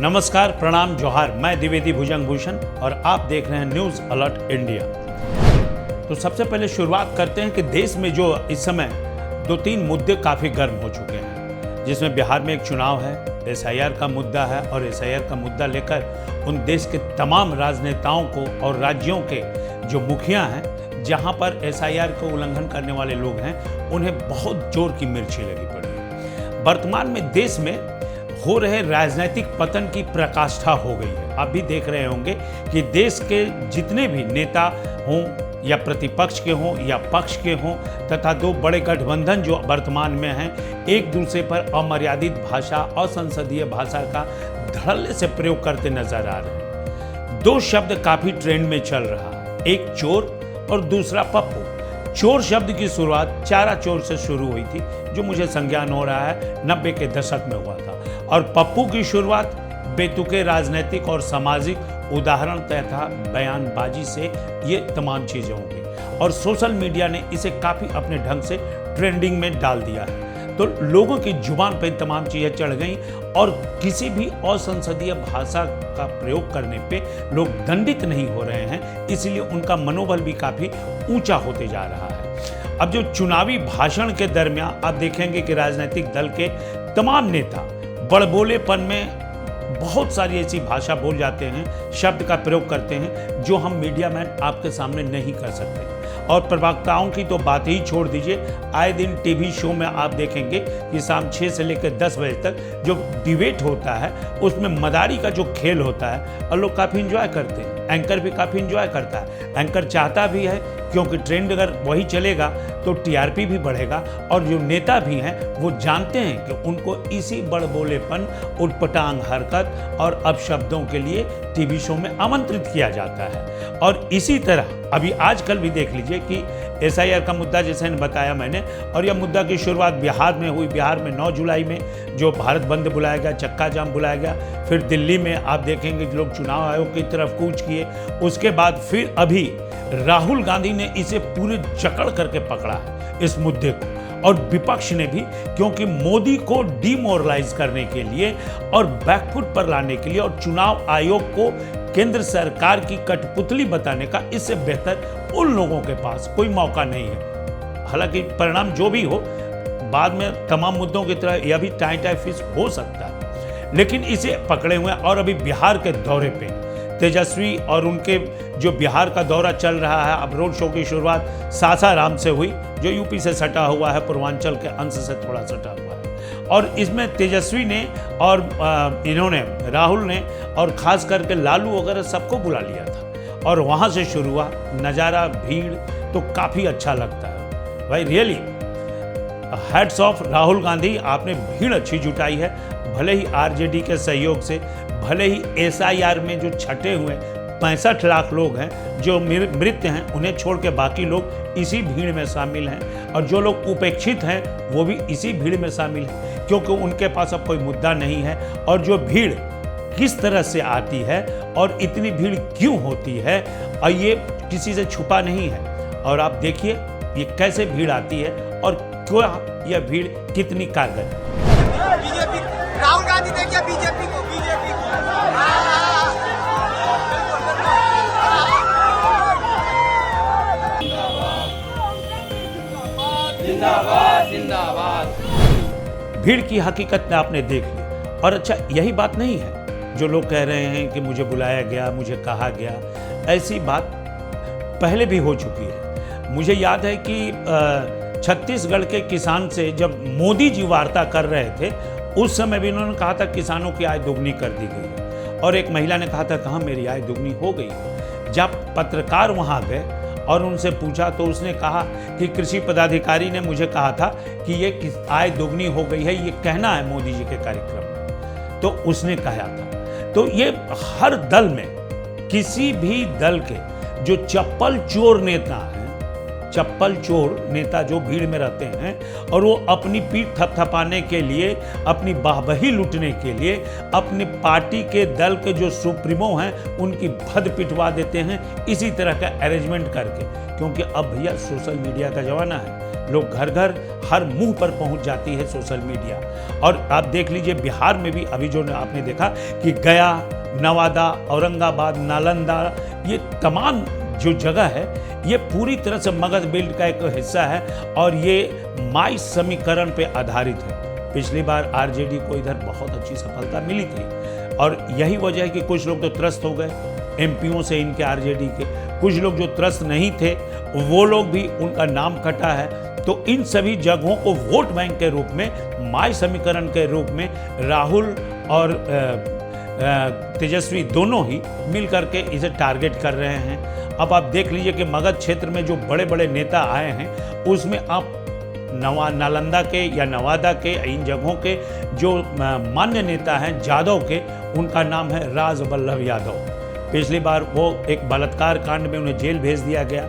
नमस्कार, प्रणाम, जोहार। मैं द्विवेदी भुजंग भूषण और आप देख रहे हैं न्यूज़ अलर्ट इंडिया। तो सबसे पहले शुरुआत करते हैं कि देश में जो इस समय 2-3 मुद्दे काफ़ी गर्म हो चुके हैं, जिसमें बिहार में एक चुनाव है, SIR का मुद्दा है और SIR का मुद्दा लेकर उन देश के तमाम राजनेताओं को और राज्यों के जो मुखिया हैं, जहां पर SIR को उल्लंघन करने वाले लोग हैं, उन्हें बहुत जोर की मिर्ची लगी पड़ी है। वर्तमान में देश में हो रहे राजनीतिक पतन की पराकाष्ठा हो गई है। आप भी देख रहे होंगे कि देश के जितने भी नेता हों या प्रतिपक्ष के हों या पक्ष के हों तथा दो बड़े गठबंधन जो वर्तमान में हैं, एक दूसरे पर अमर्यादित भाषा और संसदीय भाषा का धड़ल्ले से प्रयोग करते नजर आ रहे हैं। दो शब्द काफी ट्रेंड में चल रहा है, एक चोर और दूसरा पप्पू। चोर शब्द की शुरुआत चारा चोर से शुरू हुई थी, जो मुझे संज्ञान हो रहा है 90 के दशक में हुआ था, और पप्पू की शुरुआत बेतुके राजनीतिक और सामाजिक उदाहरण तथा बयानबाजी से ये तमाम चीजें हो गई और सोशल मीडिया ने इसे काफी अपने ढंग से ट्रेंडिंग में डाल दिया है। तो लोगों की जुबान पर तमाम चीजें चढ़ गई और किसी भी असंसदीय भाषा का प्रयोग करने पे लोग दंडित नहीं हो रहे हैं, इसलिए उनका मनोबल भी काफी ऊंचा होते जा रहा है। अब जो चुनावी भाषण के दरमियान आप देखेंगे कि राजनीतिक दल के तमाम नेता बड़बोलेपन में बहुत सारी ऐसी भाषा बोल जाते हैं, शब्द का प्रयोग करते हैं, जो हम मीडिया में आपके सामने नहीं कर सकते। और प्रवक्ताओं की तो बात ही छोड़ दीजिए, आए दिन टीवी शो में आप देखेंगे कि शाम 6 से लेकर 10 बजे तक जो डिबेट होता है, उसमें मदारी का जो खेल होता है और लोग काफ़ी इंजॉय करते हैं। एंकर भी काफ़ी इंजॉय करता है, एंकर चाहता भी है, क्योंकि ट्रेंड अगर वही चलेगा तो TRP भी बढ़ेगा। और जो नेता भी हैं वो जानते हैं कि उनको इसी बड़बोलेपन, उटपटांग हरकत और अपशब्दों के लिए टीवी शो में आमंत्रित किया जाता है। और इसी तरह अभी आजकल भी देख लीजिए कि SIR का मुद्दा जैसे बताया मैंने, और यह मुद्दा की शुरुआत बिहार में हुई। बिहार में 9 जुलाई में जो भारत बंद बुलाया गया, चक्का जाम बुलाया गया, फिर दिल्ली में आप देखेंगे कि लोग चुनाव आयोग की तरफ कूच किए। उसके बाद फिर अभी राहुल गांधी ने इसे पूरे जकड़ करके पकड़ा है इस मुद्दे को, और विपक्ष ने भी, क्योंकि मोदी को डिमोरलाइज करने के लिए और बैकफुट पर लाने के लिए और चुनाव आयोग को केंद्र सरकार की कठपुतली बताने का इससे बेहतर उन लोगों के पास कोई मौका नहीं है। हालांकि परिणाम जो भी हो, बाद में तमाम मुद्दों की तरह यह भी टाई फिश हो सकता है, लेकिन इसे पकड़े हुए। और अभी बिहार के दौरे पे तेजस्वी और उनके जो बिहार का दौरा चल रहा है, अब रोड शो की शुरुआत सासाराम से हुई, जो यूपी से सटा हुआ है, पूर्वांचल के अंश से थोड़ा सटा हुआ है। और इसमें तेजस्वी ने और इन्होंने, राहुल ने और खास करके लालू वगैरह सबको बुला लिया था, और वहाँ से शुरू हुआ नज़ारा, भीड़ तो काफ़ी अच्छा लगता है भाई। Really hats off Rahul Gandhi, आपने भीड़ अच्छी जुटाई है। भले ही RJD के सहयोग से, भले ही SIR में जो छटे हुए 65 लाख लोग हैं जो मृत हैं, उन्हें छोड़ के बाकी लोग इसी भीड़ में शामिल हैं, और जो लोग उपेक्षित हैं वो भी इसी भीड़ में शामिल हैं, क्योंकि उनके पास अब कोई मुद्दा नहीं है। और जो भीड़ किस तरह से आती है और इतनी भीड़ क्यों होती है, और ये किसी से छुपा नहीं है। और आप देखिए ये कैसे भीड़ आती है और क्यों यह भीड़ कितनी कारगर है। बीजेपी, राहुल गांधी देखिए बीजेपी को जिंदाबाद जिंदाबाद। भीड़ की हकीकत में आपने देख ली। और अच्छा, यही बात नहीं है जो लोग कह रहे हैं कि मुझे बुलाया गया, मुझे कहा गया। ऐसी बात पहले भी हो चुकी है। मुझे याद है कि छत्तीसगढ़ के किसान से जब मोदी जी वार्ता कर रहे थे, उस समय भी उन्होंने कहा था किसानों की आय दोगुनी कर दी गई है, और एक महिला ने कहा था कहाँ मेरी आय दोगुनी हो गई। जब पत्रकार वहाँ गए और उनसे पूछा तो उसने कहा कि कृषि पदाधिकारी ने मुझे कहा था कि ये आय दोगुनी हो गई है, ये कहना है मोदी जी के कार्यक्रम में, तो उसने कहा था। तो ये हर दल में, किसी भी दल के जो चप्पल चोर नेता हैं, चप्पल चोर नेता जो भीड़ में रहते हैं और वो अपनी पीठ थपथपाने के लिए, अपनी बाहबही लूटने के लिए, अपनी पार्टी के दल के जो सुप्रीमो हैं उनकी भद पिटवा देते हैं इसी तरह का अरेंजमेंट करके। क्योंकि अब भैया सोशल मीडिया का जमाना है, लोग घर घर हर मुंह पर पहुंच जाती है सोशल मीडिया। और आप देख लीजिए बिहार में भी अभी जो आपने देखा कि गया, नवादा, औरंगाबाद, नालंदा, ये तमाम जो जगह है ये पूरी तरह से मगध बेल्ट का एक हिस्सा है और ये माई समीकरण पे आधारित है। पिछली बार आरजेडी को इधर बहुत अच्छी सफलता मिली थी और यही वजह है कि कुछ लोग तो त्रस्त हो गए एमपीओं से इनके आरजेडी के, कुछ लोग जो त्रस्त नहीं थे वो लोग भी उनका नाम कटा है। तो इन सभी जगहों को वोट बैंक के रूप में, माई समीकरण के रूप में राहुल और तेजस्वी दोनों ही मिल करके इसे टारगेट कर रहे हैं। अब आप देख लीजिए कि मगध क्षेत्र में जो बड़े बड़े नेता आए हैं उसमें आप नालंदा के या नवादा के इन जगहों के जो मान्य नेता हैं जादव के, उनका नाम है राज वल्लभ यादव। पिछली बार वो एक बलात्कार कांड में उन्हें जेल भेज दिया गया,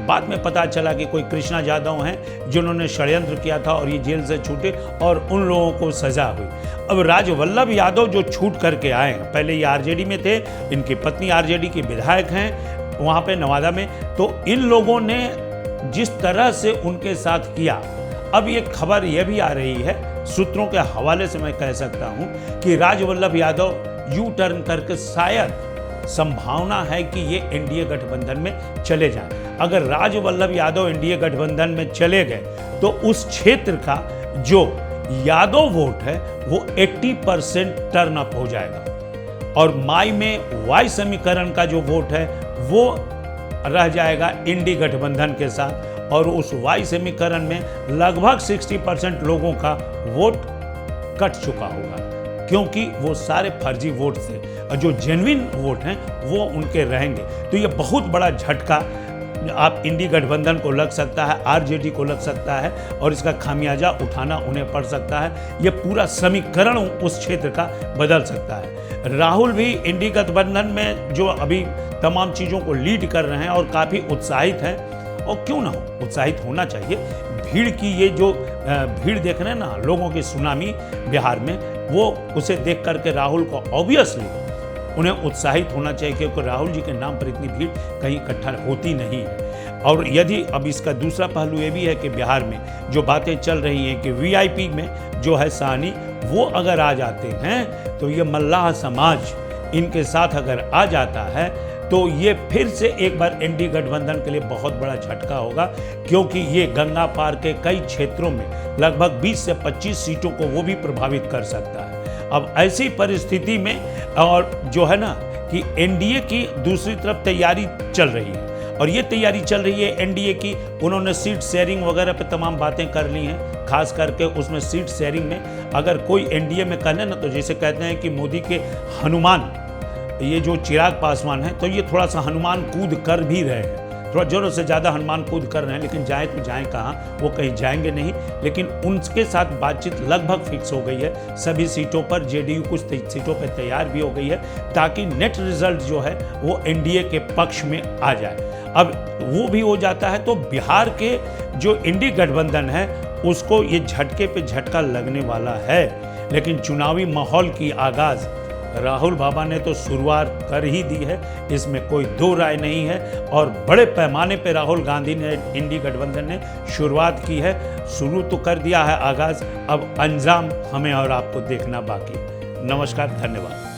बाद में पता चला कि कोई कृष्णा यादव हैं जिन्होंने षड्यंत्र किया था और ये जेल से छूटे और उन लोगों को सजा हुई। अब राज वल्लभ यादव जो छूट करके आए हैं, पहले ये आरजेडी में थे, इनकी पत्नी आरजेडी की विधायक हैं वहाँ पे नवादा में, तो इन लोगों ने जिस तरह से उनके साथ किया, अब ये खबर ये भी आ रही है सूत्रों के हवाले से मैं कह सकता हूँ कि राज वल्लभ यादव यू टर्न करके शायद संभावना है कि ये एनडीए गठबंधन में चले जाएं। अगर राज वल्लभ यादव एनडीए गठबंधन में चले गए तो उस क्षेत्र का जो यादव वोट है वो 80% टर्न अप हो जाएगा और माई में वाई समीकरण का जो वोट है वो रह जाएगा इंडी गठबंधन के साथ और उस वाई समीकरण में लगभग 60% लोगों का वोट कट चुका होगा क्योंकि वो सारे फर्जी वोट थे और जो जेन्युइन वोट हैं वो उनके रहेंगे। तो ये बहुत बड़ा झटका आप इंडी गठबंधन को लग सकता है, आरजेडी को लग सकता है और इसका खामियाजा उठाना उन्हें पड़ सकता है। ये पूरा समीकरण उस क्षेत्र का बदल सकता है। राहुल भी इंडी गठबंधन में जो अभी तमाम चीज़ों को लीड कर रहे हैं और काफ़ी उत्साहित हैं और क्यों ना हो, उत्साहित होना चाहिए। भीड़ की ये जो भीड़ देख रहे हैं ना लोगों की सुनामी बिहार में, वो उसे देख करके राहुल को ऑब्वियसली उन्हें उत्साहित होना चाहिए क्योंकि राहुल जी के नाम पर इतनी भीड़ कहीं इकट्ठा होती नहीं है। और यदि अब इसका दूसरा पहलू ये भी है कि बिहार में जो बातें चल रही हैं कि वीआईपी में जो है साहनी वो अगर आ जाते हैं तो ये मल्लाह समाज इनके साथ अगर आ जाता है तो ये फिर से एक बार एनडीए गठबंधन के लिए बहुत बड़ा झटका होगा क्योंकि ये गंगा पार के कई क्षेत्रों में लगभग 20 से 25 सीटों को वो भी प्रभावित कर सकता है। अब ऐसी परिस्थिति में और जो है ना कि एनडीए की दूसरी तरफ तैयारी चल रही है और ये तैयारी चल रही है एनडीए की, उन्होंने सीट शेयरिंग वगैरह पे तमाम बातें कर ली हैं। खास करके उसमें सीट शेयरिंग में अगर कोई एनडीए में करने ना तो जैसे कहते हैं कि मोदी के हनुमान ये जो चिराग पासवान है तो ये थोड़ा सा हनुमान कूद कर भी रहे हैं, थोड़ा ज़रूरत से ज़्यादा हनुमान कूद कर रहे हैं, लेकिन जाए तो जाएं कहाँ, वो कहीं जाएंगे नहीं। लेकिन उनके साथ बातचीत लगभग फिक्स हो गई है सभी सीटों पर, जेडीयू कुछ सीटों पर तैयार भी हो गई है ताकि नेट रिजल्ट जो है वो एनडीए के पक्ष में आ जाए। अब वो भी हो जाता है तो बिहार के जो इंडी गठबंधन है उसको ये झटके पे झटका लगने वाला है। लेकिन चुनावी माहौल की आगाज़ राहुल बाबा ने तो शुरुआत कर ही दी है, इसमें कोई दो राय नहीं है और बड़े पैमाने पे राहुल गांधी ने इंडी गठबंधन ने शुरुआत की है। शुरू तो कर दिया है आगाज़, अब अंजाम हमें और आपको देखना बाकी है। नमस्कार, धन्यवाद।